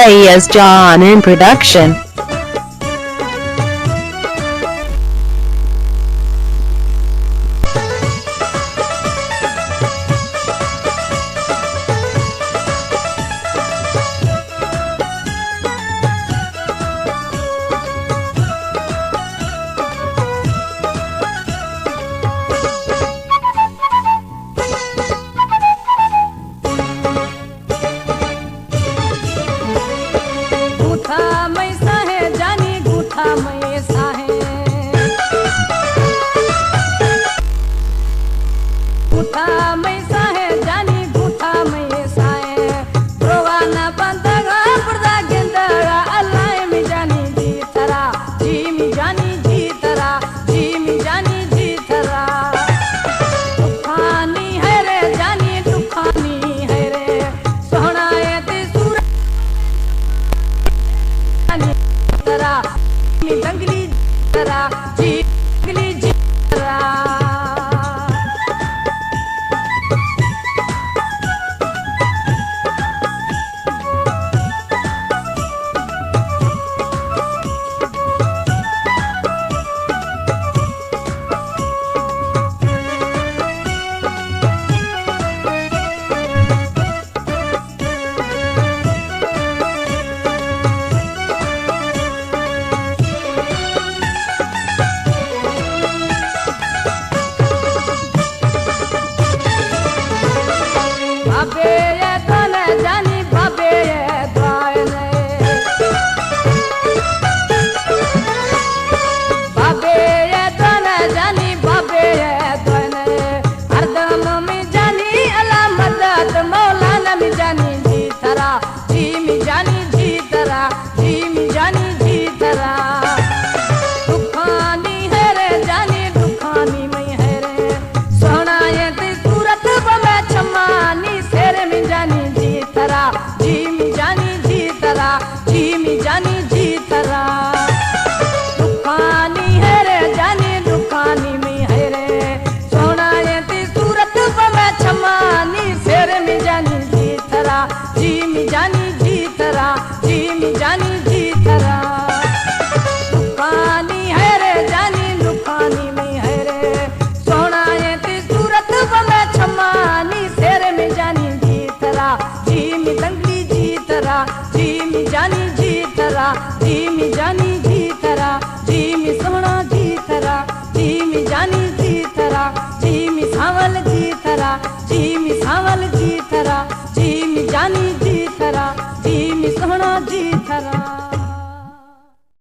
AS John in production. सोना जी थरा, जी मी जानी जी थरा, जी मी सोना जी थरा, जी मी सांवल जी थरा, जी मी सांवल जी थरा, जी मी सोना जी थरा, जी मी जानी जी थरा, जी मी सोना जी थरा, जी मी सांवल जी थरा, जी मी जानी जी थरा, जी मी सोना जी थरा, जी मी सांवल जी थरा, जी मी सांवल जी थरा, जी मी जानी जी थरा, जी मी सांवल जी थरा, जी मी जानी जी थरा, जी मी सांवल जी थरा, जी मी सांवल जी थरा,